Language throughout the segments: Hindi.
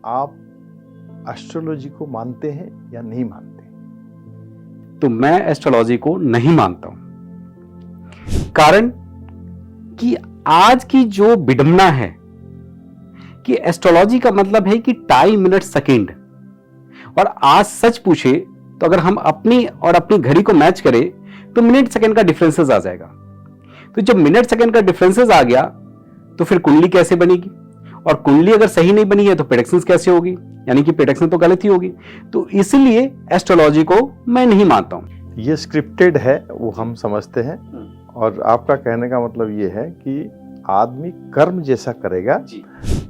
आप एस्ट्रोलॉजी को मानते हैं या नहीं मानते? तो मैं एस्ट्रोलॉजी को नहीं मानता हूं। कारण कि आज की जो विडंबना है कि एस्ट्रोलॉजी का मतलब है कि टाइम, मिनट, सेकेंड। और आज सच पूछे तो अगर हम अपनी और अपनी घड़ी को मैच करें तो मिनट सेकेंड का डिफरेंसेस आ जाएगा। तो जब मिनट सेकेंड का डिफरेंसेस आ गया तो फिर कुंडली कैसे बनेगी? और कुंडली अगर सही नहीं बनी है तो प्रेडिक्शंस कैसे होगी? यानी कि प्रेडिक्शन तो गलत ही होगी। तो इसलिए एस्ट्रोलॉजी को मैं नहीं मानता हूं। ये स्क्रिप्टेड है, वो हम समझते हैं। और आपका कहने का मतलब ये है कि आदमी कर्म जैसा करेगा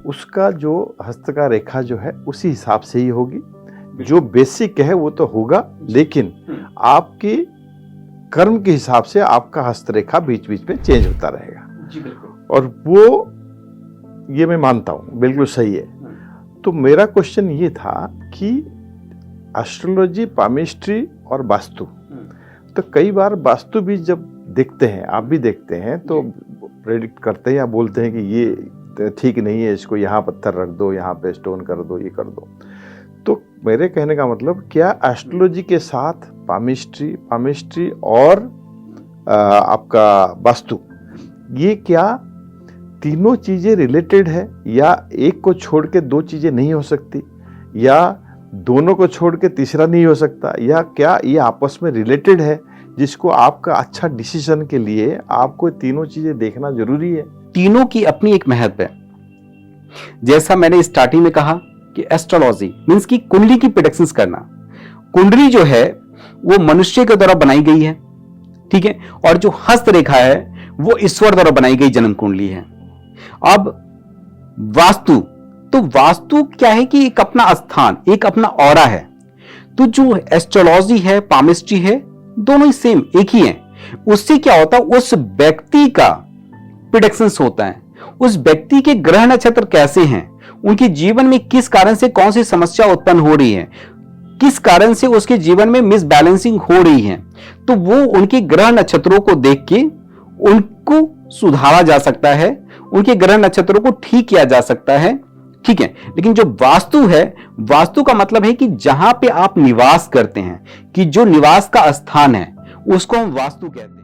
उसका जो हस्त का रेखा जो है उसी हिसाब से ही होगी। जो बेसिक है वो तो होगा, लेकिन आपकी कर्म के हिसाब से आपका हस्तरेखा बीच बीच में चेंज होता रहेगा। जी बिल्कुल। और वो ये मैं मानता हूँ, बिल्कुल सही है। तो मेरा क्वेश्चन ये था कि एस्ट्रोलॉजी, पामिस्ट्री और वास्तु, तो कई बार वास्तु भी जब देखते हैं, आप भी देखते हैं, तो प्रेडिक्ट करते हैं या बोलते हैं कि ये ठीक नहीं है, इसको यहाँ पत्थर रख दो, यहाँ पे स्टोन कर दो, ये कर दो। तो मेरे कहने का मतलब, क्या एस्ट्रोलॉजी के साथ पामिस्ट्री और आपका वास्तु, ये क्या तीनों चीजें रिलेटेड है, या एक को छोड़ के दो चीजें नहीं हो सकती, या दोनों को छोड़ के तीसरा नहीं हो सकता, या क्या ये आपस में रिलेटेड है जिसको आपका अच्छा डिसीजन के लिए आपको तीनों चीजें देखना जरूरी है? तीनों की अपनी एक महत्व है। जैसा मैंने स्टार्टिंग में कहा कि एस्ट्रोलॉजी मींस की कुंडली की प्रेडिक्शंस करना। कुंडली जो है वो मनुष्य के द्वारा बनाई गई है, ठीक है, और जो हस्त रेखा है वो ईश्वर द्वारा बनाई गई जन्म कुंडली है। अब वास्तु, तो वास्तु क्या है कि एक अपना स्थान, एक अपना ऑरा है। तो जो एस्ट्रोलॉजी है, पामिस्ट्री है, दोनों ही सेम एक ही है। उससे क्या होता है, उस व्यक्ति का प्रेडिक्शंस होता है, उस व्यक्ति के ग्रह नक्षत्र कैसे हैं, उनके जीवन में किस कारण से कौन सी समस्या उत्पन्न हो रही है, किस कारण से उसके जीवन में मिसबैलेंसिंग हो रही है, तो वो उनके ग्रह नक्षत्रों को देख के उनको सुधारा जा सकता है, उनके ग्रह नक्षत्रों को ठीक किया जा सकता है, ठीक है। लेकिन जो वास्तु है, वास्तु का मतलब है कि जहां पे आप निवास करते हैं, कि जो निवास का स्थान है उसको हम वास्तु कहते हैं।